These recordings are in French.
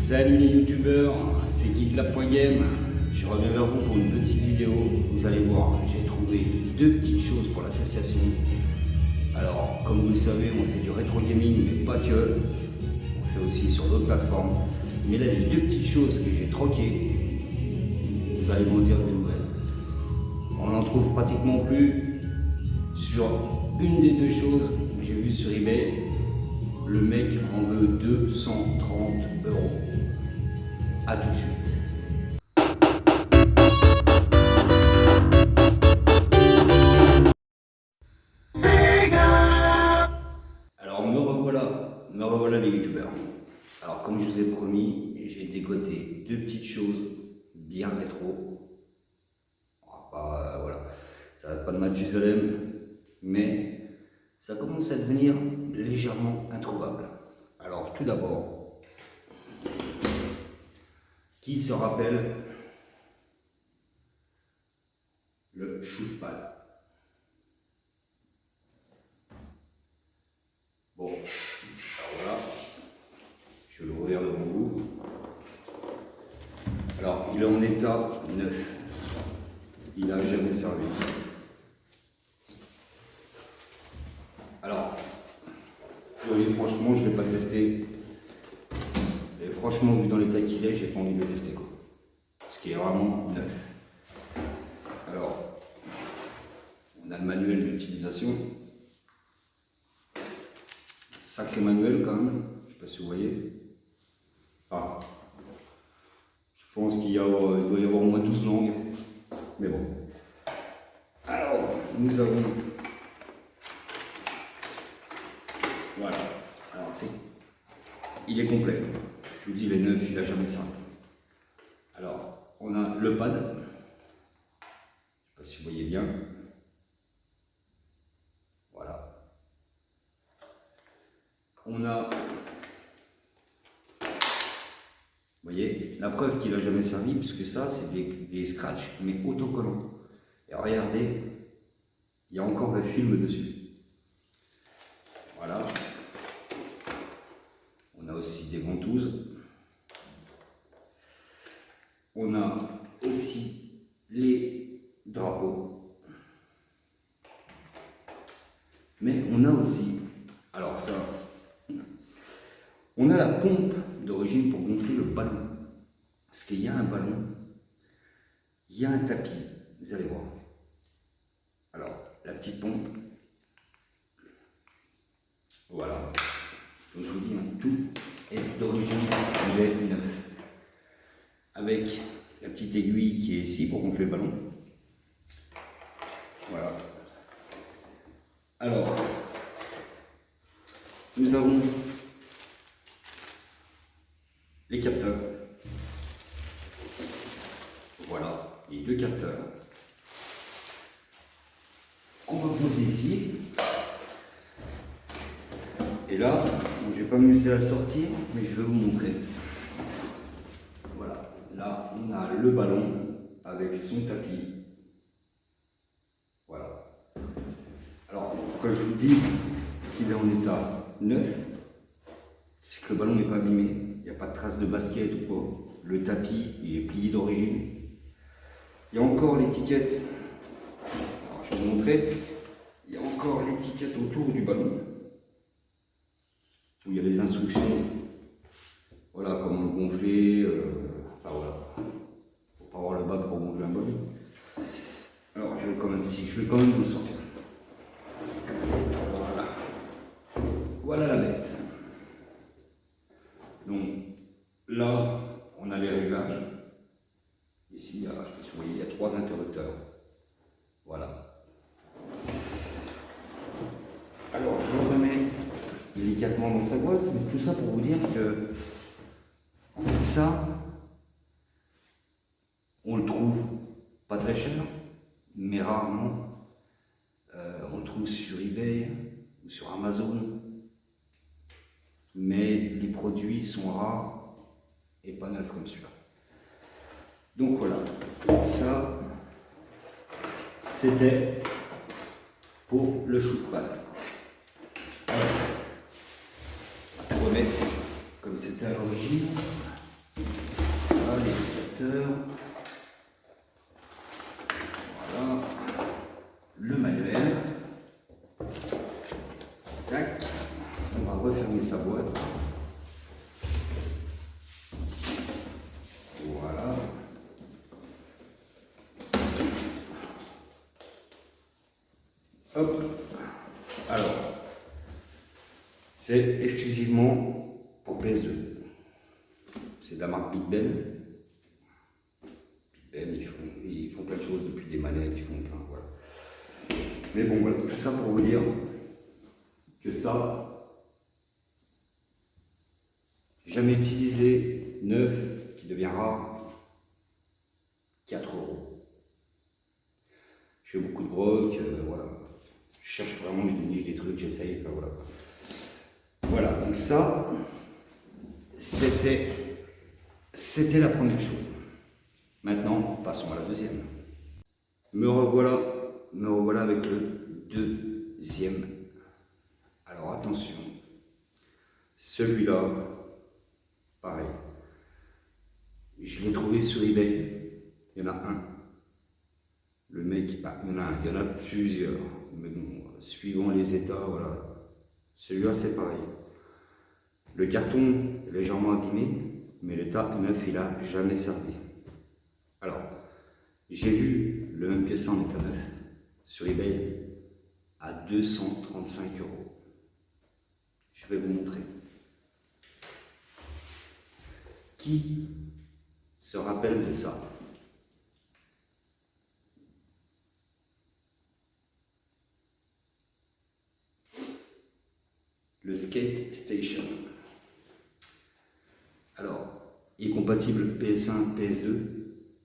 Salut les youtubeurs, c'est Guy de la Point Game. Je reviens vers vous pour une petite vidéo. Vous allez voir, j'ai trouvé deux petites choses pour l'association. Alors, comme vous le savez, on fait du rétro gaming, mais pas que. On fait aussi sur d'autres plateformes. Mais là, il y a deux petites choses que j'ai troquées. Vous allez m'en dire des nouvelles. On n'en trouve pratiquement plus sur une des deux choses que j'ai vues sur eBay. Le mec en veut 230 €. A tout de suite. Alors me revoilà les youtubeurs. Alors comme je vous ai promis, j'ai décoté deux petites choses bien rétro. Voilà, ça date pas de Mathusalem, mais ça commence à devenir légèrement introuvable. Alors tout d'abord, qui se rappelle le shootpad? Bon, alors voilà, je vais l'ouvrir devant vous. Alors il est en état neuf, il n'a jamais servi. Alors, franchement, je ne vais pas le tester. Et franchement, vu dans l'état qu'il est, j'ai pas envie de le tester quoi. Ce qui est vraiment neuf. Alors, on a le manuel d'utilisation. Sacré manuel quand même. Je ne sais pas si vous voyez. Ah, je pense qu'il doit y avoir au moins 12 langues. Mais bon. Alors, nous avons. Voilà. Alors, il est complet. Je vous dis, il est neuf, il n'a jamais servi. Alors, on a le pad. Je ne sais pas si vous voyez bien. Voilà. On a, vous voyez, la preuve qu'il n'a jamais servi, puisque ça, c'est des scratchs, mais autocollants. Et regardez, il y a encore le film dessus. Voilà. On a aussi des ventouses. On a aussi les drapeaux. Mais on a aussi, alors ça, on a la pompe d'origine pour gonfler le ballon. Parce qu'il y a un ballon, il y a un tapis, vous allez voir. Alors, la petite pompe, voilà. Donc, je vous dis, tout est d'origine, il est neuf. Avec la petite aiguille qui est ici pour gonfler le ballon. Voilà. Alors, nous avons les capteurs. Voilà, les deux capteurs. On va poser ici. Et là, je ne vais pas m'amuser à le sortir, mais je vais vous montrer. Voilà, là on a le ballon avec son tapis. Voilà. Alors, quand je vous dis qu'il est en état neuf, c'est que le ballon n'est pas abîmé. Il n'y a pas de traces de basket ou quoi. Le tapis, il est plié d'origine. Il y a encore l'étiquette. Alors, je vais vous montrer. Il y a encore l'étiquette autour du ballon. Où il y a les instructions. Voilà, comment le gonfler. Enfin voilà. Faut pas avoir le bac pour gonfler un ballon. Alors, je vais quand même vous le sortir. Voilà. Voilà la bête. Donc là, on a les réglages. Ici, je sais pas si vous voyez, il y a 3 interrupteurs. Voilà. Alors, je le remets délicatement dans sa boîte, mais c'est tout ça pour vous dire que en fait, ça, on le trouve pas très cher, mais rarement. On le trouve sur eBay ou sur Amazon. Mais les produits sont rares et pas neufs comme celui-là. Donc voilà, ça c'était pour le shootpad. Alors, on va remettre comme c'était à l'origine. Voilà l'éducateur. Voilà le manuel. Tac. On va refermer sa boîte. Voilà. Hop. Alors, c'est exclusivement pour PS2. C'est de la marque Big Ben. Big Ben, ils font plein de choses depuis des manettes, ils font plein, voilà. Mais bon, voilà, tout ça pour vous dire que ça, jamais utilisé, neuf, qui devient rare, 4 €. Je fais beaucoup de broc, voilà. Je cherche vraiment, je déniche des trucs, j'essaye, enfin voilà. Voilà, donc ça, c'était la première chose. Maintenant, passons à la deuxième. Me revoilà avec le deuxième. Alors attention, celui-là, pareil. Je l'ai trouvé sur eBay. Il y en a un. Le mec, bah, il y en a plusieurs. Mais bon, suivant les états, voilà. Celui-là, c'est pareil. Le carton est légèrement abîmé, mais l'état neuf, il n'a jamais servi. Alors, j'ai vu le même que ça en état neuf sur eBay à 235 €. Je vais vous montrer. Qui se rappelle de ça? Le Skate Station. Alors, il est compatible PS1, PS2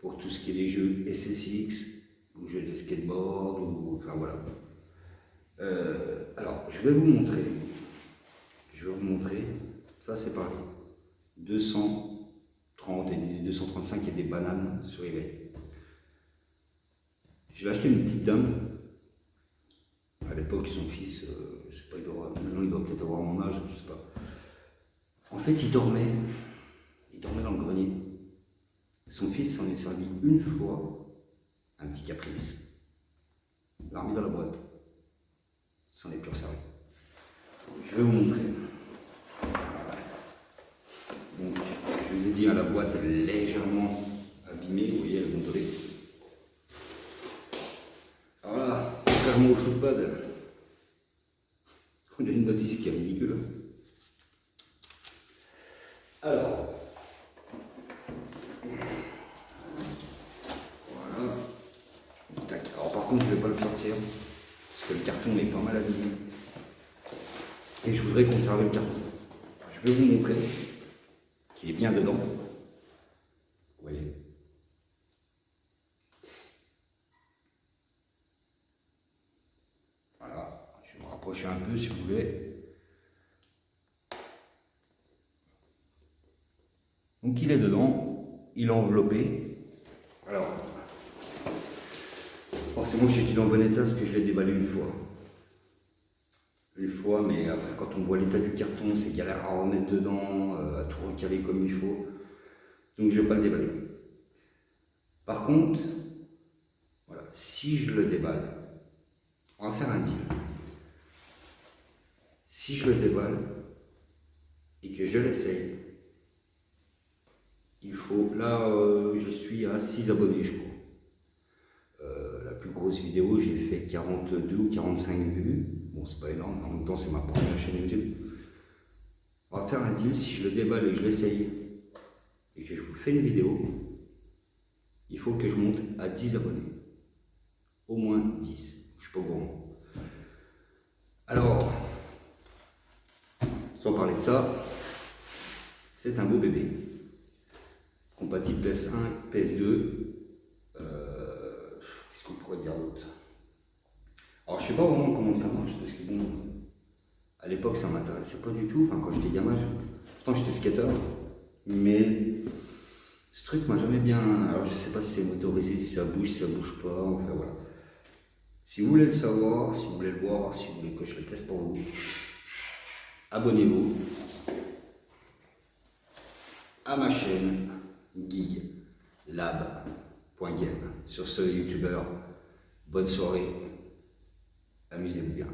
pour tout ce qui est les jeux SSX, ou jeux de skateboard, ou enfin voilà. Alors, je vais vous montrer. Ça c'est pareil. 230 et 235 et des bananes sur eBay. Je l'ai acheté une petite dame. À l'époque, son fils, je sais pas, maintenant il doit peut-être avoir mon âge, je sais pas. En fait, il dormait dans le grenier. Son fils s'en est servi une fois, un petit caprice. Il l'a remis dans la boîte. Il s'en est plus resservi. Je vais vous montrer. Donc, je vous ai dit, la boîte est légèrement abîmée, vous voyez, elle est gondolée. Alors là, contrairement au shootpad, on a une notice qui est ridicule. Alors, voilà. Tac. Alors par contre, je ne vais pas le sortir, parce que le carton est pas mal abîmé. Et je voudrais conserver le carton. Je vais vous montrer qu'il est bien dedans. Vous voyez. Voilà, je vais me rapprocher un peu si vous voulez. Donc il est dedans, il est enveloppé. Alors, forcément je sais qu'il est en bon état parce que je l'ai déballé une fois. Mais après quand on voit l'état du carton, c'est galère à remettre dedans, à tout recaler comme il faut. Donc je ne vais pas le déballer. Par contre, voilà, si je le déballe, on va faire un deal. Si je le déballe et que je l'essaye, il faut, là je suis à 6 abonnés je crois. La plus grosse vidéo, j'ai fait 42 ou 45 vues. Bon, c'est pas énorme, en même temps c'est ma première chaîne YouTube. On va faire un deal, si je le déballe et que je l'essaye et que je vous fais une vidéo, il faut que je monte à 10 abonnés. Au moins 10, je suis pas gourmand. Alors, sans parler de ça, c'est un beau bébé. Compatible PS1, PS2. Qu'est-ce qu'on pourrait dire d'autre? Alors je sais pas vraiment comment ça marche parce que bon, à l'époque ça m'intéressait pas du tout, enfin quand j'étais gamin, pourtant j'étais skateur, mais ce truc m'a jamais bien, alors je sais pas si c'est motorisé, si ça bouge pas, enfin voilà. Si vous voulez le savoir, si vous voulez le voir, si vous voulez que je le teste pour vous, abonnez-vous à ma chaîne giglab.game. Sur ce, youtubeur, bonne soirée, amusez-vous bien.